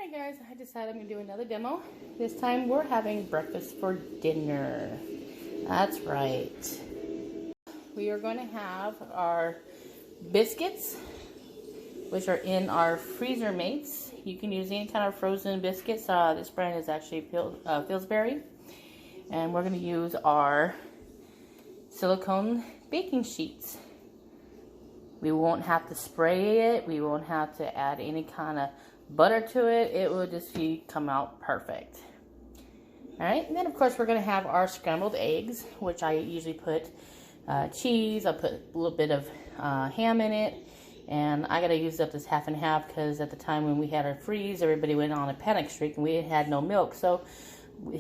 Alright guys, I decided I'm going to do another demo. This time we're having breakfast for dinner. That's right. We are going to have our biscuits, which are in our freezer mates. You can use any kind of frozen biscuits. This brand is actually Pillsbury. And we're going to use our silicone baking sheets. We won't have to spray it. We won't have to add any kind of butter to it. It will just come out perfect. Alright, and then of course we're going to have our scrambled eggs, which I usually put cheese. I'll put a little bit of ham in it. And I got to use up this half and half because at the time when we had our freeze, everybody went on a panic streak and we had no milk. So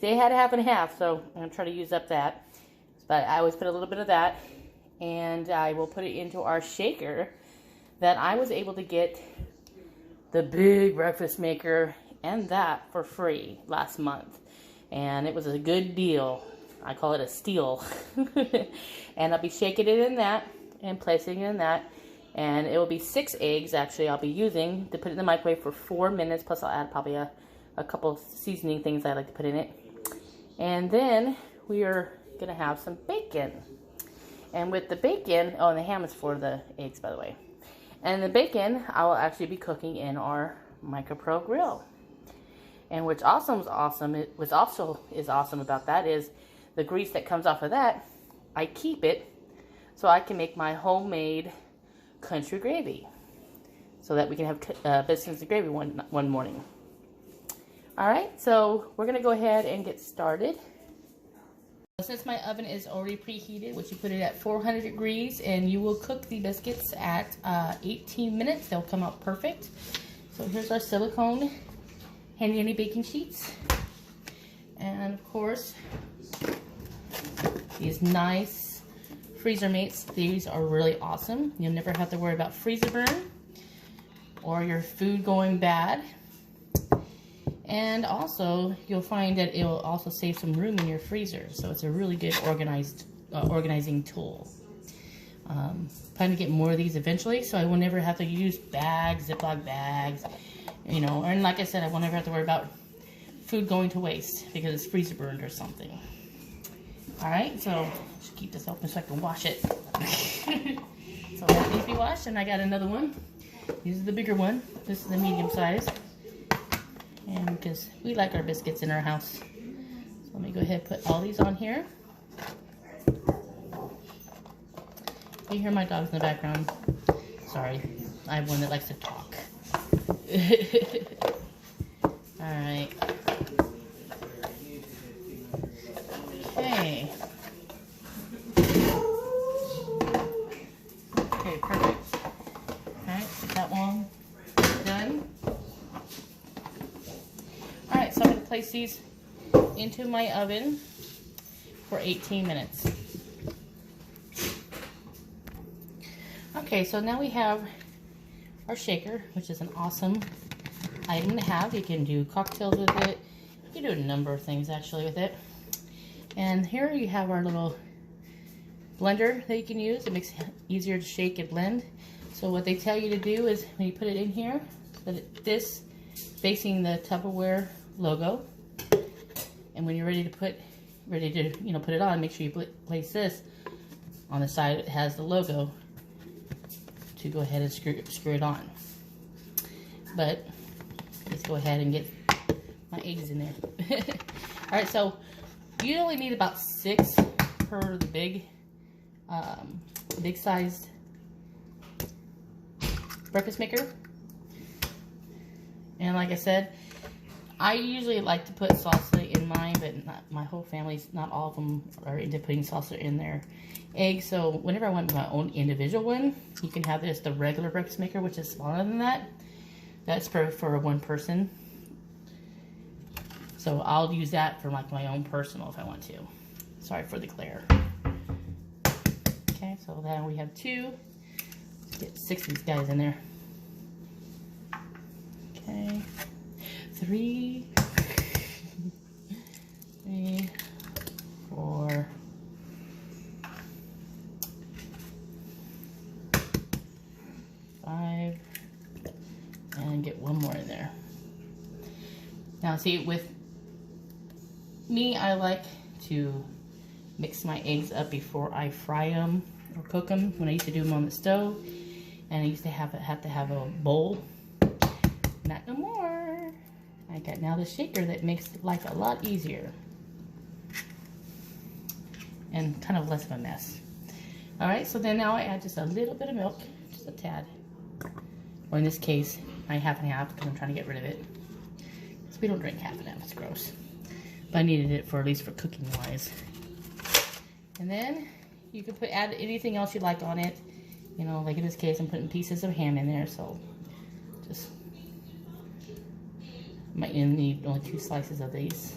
they had a half and half, so I'm going to try to use up that. But I always put a little bit of that. And I will put it into our shaker that I was able to get the big breakfast maker and that for free last month. And it was a good deal. I call it a steal. And I'll be shaking it in that and placing it in that. And it will be 6 eggs actually I'll be using to put it in the microwave for 4 minutes. Plus I'll add probably a couple seasoning things I like to put in it. And then we are going to have some bacon. And with the bacon, oh, and the ham is for the eggs, by the way. And the bacon, I will actually be cooking in our MicroPro Grill. And which also is awesome about that is the grease that comes off of that, I keep it so I can make my homemade country gravy. So that we can have biscuits and gravy one morning. Alright, so we're going to go ahead and get started. Since my oven is already preheated, which you put it at 400 degrees, and you will cook the biscuits at 18 minutes. They'll come out perfect. So here's our silicone handy baking sheets. And of course, these nice freezer mates. These are really awesome. You'll never have to worry about freezer burn or your food going bad. And also, you'll find that it will also save some room in your freezer. So it's a really good organizing tool. Plan to get more of these eventually, so I will never have to use bags, Ziploc bags, you know. And like I said, I won't ever have to worry about food going to waste because it's freezer burned or something. All right, so just keep this open so I can wash it. So that needs to be washed, and I got another one. This is the bigger one. This is the medium size. And because we like our biscuits in our house. So let me go ahead and put all these on here. You hear my dogs in the background. Sorry, I have one that likes to talk. Alright. Okay. Okay, perfect. Alright, get that one done. Alright, so I'm going to place these into my oven for 18 minutes. Okay, so now we have our shaker, which is an awesome item to have. You can do cocktails with it. You can do a number of things actually with it. And here you have our little blender that you can use. It makes it easier to shake and blend. So what they tell you to do is when you put it in here, that this facing the Tupperware logo, and when you're ready to put it on, make sure you place this on the side that has the logo to go ahead and screw it on. But let's go ahead and get my eggs in there. All right, so you only need about 6 per the big sized breakfast maker. And like I said, I usually like to put salsa in mine, but not my whole family's, not all of them are into putting salsa in their eggs. So whenever I want my own individual one, you can have this, the regular breakfast maker, which is smaller than that. That's for one person. So I'll use that for like my own personal if I want to. Sorry for the glare. Okay, so then we have 2. Let's get 6 of these guys in there. Okay. 3, 4, 5, and get one more in there. Now see, with me, I like to mix my eggs up before I fry them or cook them. When I used to do them on the stove, and I used to have to have a bowl. Not no more. I got now the shaker that makes life a lot easier and kind of less of a mess. All right, so then now I add just a little bit of milk, just a tad. Or in this case, I half and half because I'm trying to get rid of it. Because we don't drink half and half, it's gross. But I needed it for at least for cooking wise. And then you can add anything else you like on it. You know, like in this case, I'm putting pieces of ham in there, so just might need only 2 slices of these.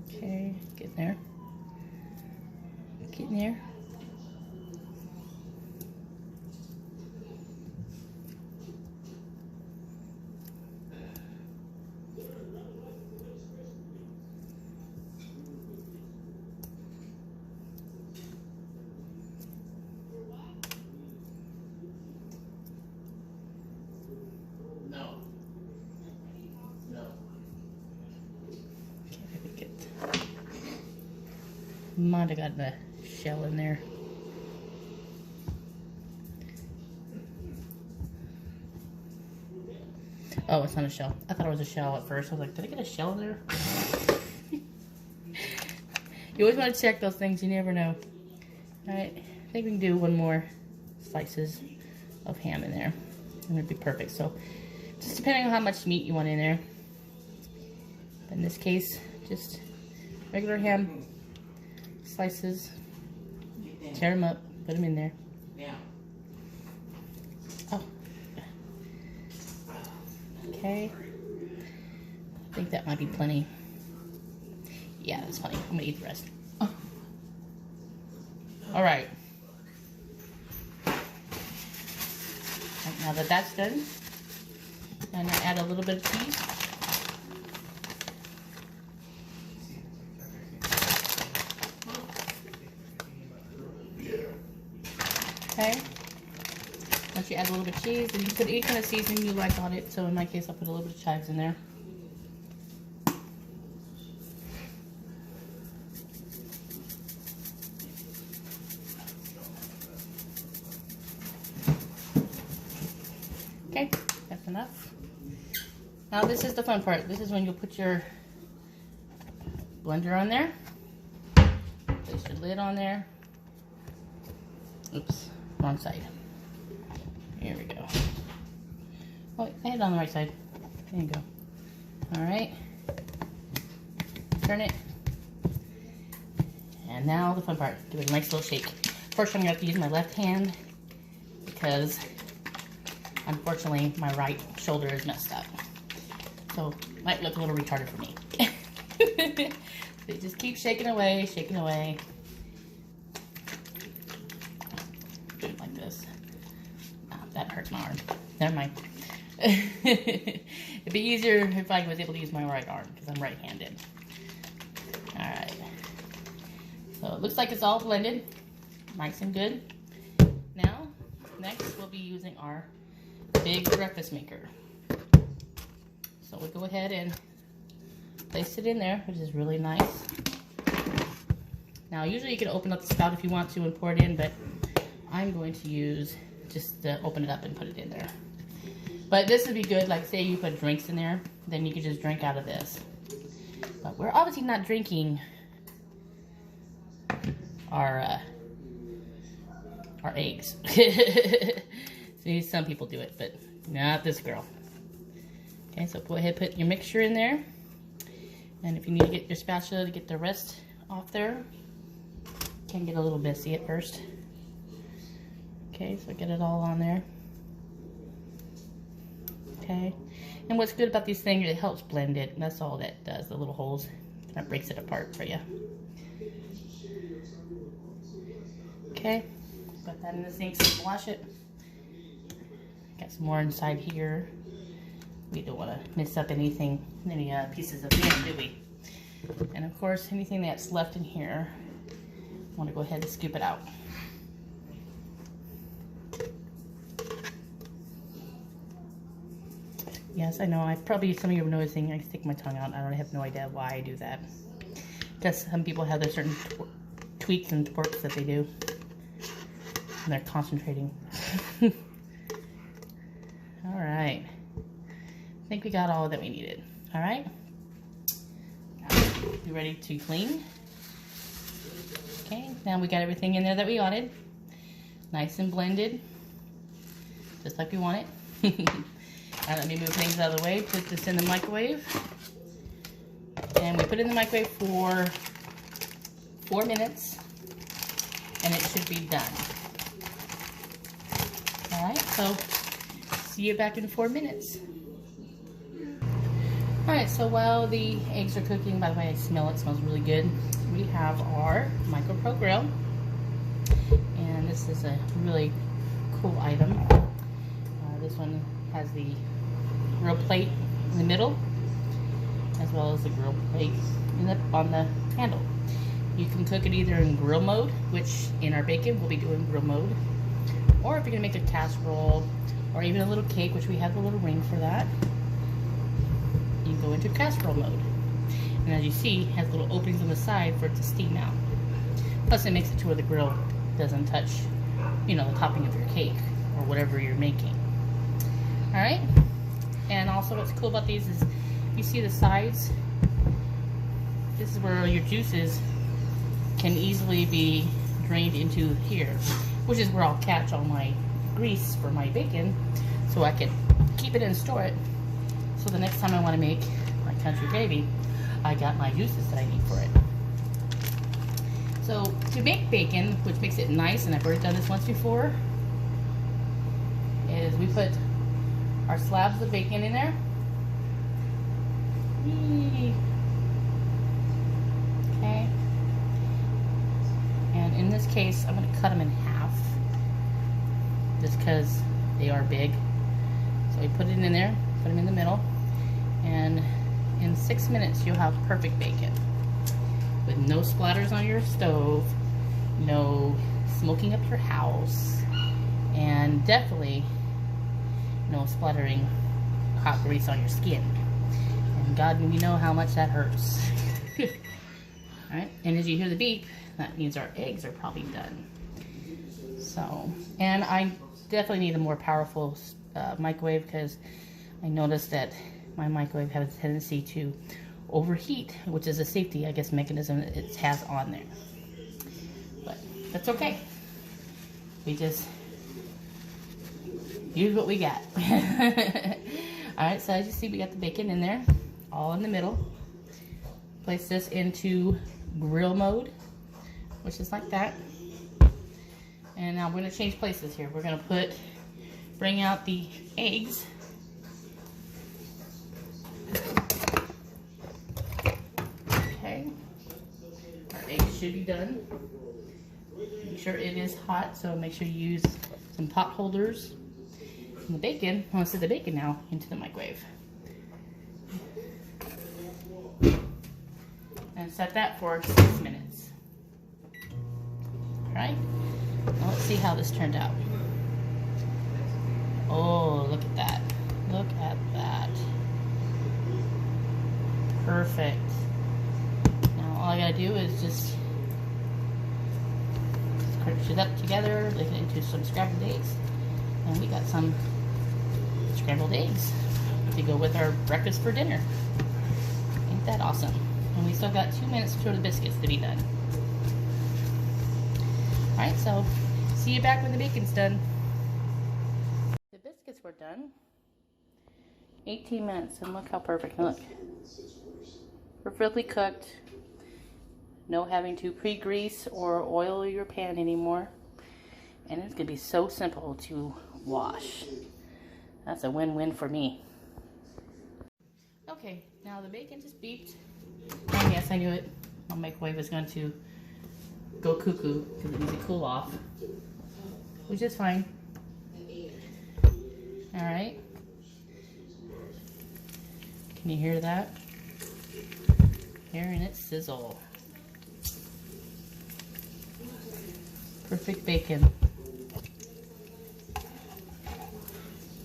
Okay, get there. Get in there. Might have got the shell in there. Oh, it's not a shell. I thought it was a shell at first. I was like, did I get a shell in there? You always want to check those things. You never know. Alright, I think we can do 1 more slices of ham in there. And it'd be perfect. So, just depending on how much meat you want in there. But in this case, just regular ham slices, tear them up, put them in there. Oh. Okay. I think that might be plenty. Yeah, that's plenty. I'm gonna eat the rest. Oh. All right. Now that that's done, I'm gonna add a little bit of cheese. Okay. Once you add a little bit of cheese, then you can put any kind of seasoning you like on it. So in my case, I'll put a little bit of chives in there. Okay, that's enough. Now this is the fun part. This is when you'll put your blender on there. Place your lid on there. Oops. Wrong side. Here we go. Oh, I had it on the right side. There you go. Alright. Turn it. And now the fun part. Give it a nice little shake. First I'm going to have to use my left hand because unfortunately my right shoulder is messed up. So it might look a little retarded for me. So you just keep shaking away, shaking away. Like this. Oh, that hurts my arm. Never mind. It'd be easier if I was able to use my right arm because I'm right-handed. Alright. So it looks like it's all blended. Nice and good. Now, next we'll be using our big breakfast maker. So we'll go ahead and place it in there, which is really nice. Now, usually you can open up the spout if you want to and pour it in, but I'm going to use just to open it up and put it in there. But this would be good, like say you put drinks in there, then you could just drink out of this. But we're obviously not drinking our eggs. See, some people do it, but not this girl. Okay, so go ahead, put your mixture in there. And if you need to get your spatula to get the rest off there, can get a little messy at first. Okay, so get it all on there. Okay, and what's good about these things, it helps blend it. And that's all that does, the little holes. That breaks it apart for you. Okay, put that in the sink so you can wash it. Got some more inside here. We don't want to mess up anything, any pieces of ham, do we? And of course, anything that's left in here, I want to go ahead and scoop it out. Yes, I know. Some of you are noticing I stick my tongue out. I don't have no idea why I do that. Just some people have their certain tweaks and twerks that they do. And they're concentrating. All right. I think we got all that we needed. All right. You ready to clean? Okay. Now we got everything in there that we wanted. Nice and blended. Just like we want it. Now let me move things out of the way. Put this in the microwave. And we put it in the microwave for 4 minutes. And it should be done. Alright, so see you back in 4 minutes. Alright, so while the eggs are cooking, by the way, I smell it, smells really good. We have our MicroPro Grill. And this is a really cool item. This one has the grill plate in the middle, as well as the grill plate on the handle. You can cook it either in grill mode, which in our bacon we'll be doing grill mode, or if you're gonna make a casserole or even a little cake, which we have the little ring for that, you can go into casserole mode. And as you see, it has little openings on the side for it to steam out. Plus it makes it to where the grill doesn't touch, you know, the topping of your cake or whatever you're making. Alright, and also what's cool about these is you see the sides. This is where your juices can easily be drained into here, which is where I'll catch all my grease for my bacon, so I can keep it and store it, so the next time I want to make my country gravy, I got my juices that I need for it. So to make bacon, which makes it nice, and I've already done this once before, is we put our slabs of bacon in there. Okay. And in this case, I'm going to cut them in half, just because they are big. So we put it in there, put them in the middle, and in 6 minutes you'll have perfect bacon with no splatters on your stove, no smoking up your house, and definitely no splattering hot grease on your skin. And God, we know how much that hurts. Alright, and as you hear the beep, that means our eggs are probably done. So, and I definitely need a more powerful microwave, because I noticed that my microwave has a tendency to overheat, which is a safety, I guess, mechanism that it has on there. But that's okay. We just use what we got. Alright, so as you see, we got the bacon in there, all in the middle. Place this into grill mode, which is like that. And now we're going to change places here. We're going to bring out the eggs. Okay. Our eggs should be done. Make sure it is hot, so make sure you use some pot holders. And the bacon, I want to set the bacon now into the microwave. And set that for 6 minutes. Alright, now let's see how this turned out. Oh, look at that. Look at that. Perfect. Now all I gotta do is just crunch it up together, make it into some scrambled eggs. And we got some scrambled eggs to go with our breakfast for dinner. Ain't that awesome? And we still got 2 minutes for the biscuits to be done. Alright, so see you back when the bacon's done. The biscuits were done. 18 minutes, and look how perfect. Look. Perfectly cooked. No having to pre-grease or oil your pan anymore. And it's going to be so simple to wash. That's a win-win for me. Okay, now the bacon just beeped. And yes, I knew it. My microwave is going to go cuckoo because it needs to cool off, which is fine. Alright. Can you hear that? Hearing it sizzle. Perfect bacon.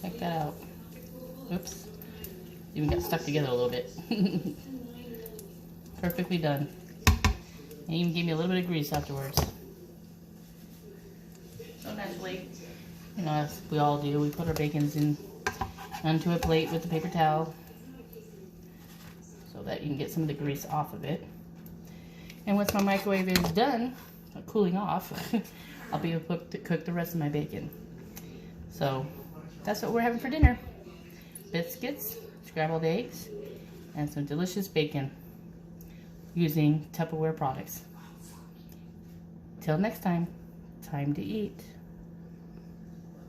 Check that out. Oops. Even got stuck together a little bit. Perfectly done. And even gave me a little bit of grease afterwards. So naturally, you know, as we all do, we put our bacons in onto a plate with a paper towel so that you can get some of the grease off of it. And once my microwave is done, cooling off, I'll be able to cook the rest of my bacon. So that's what we're having for dinner. Biscuits, scrambled eggs, and some delicious bacon using Tupperware products. Till next time, time to eat.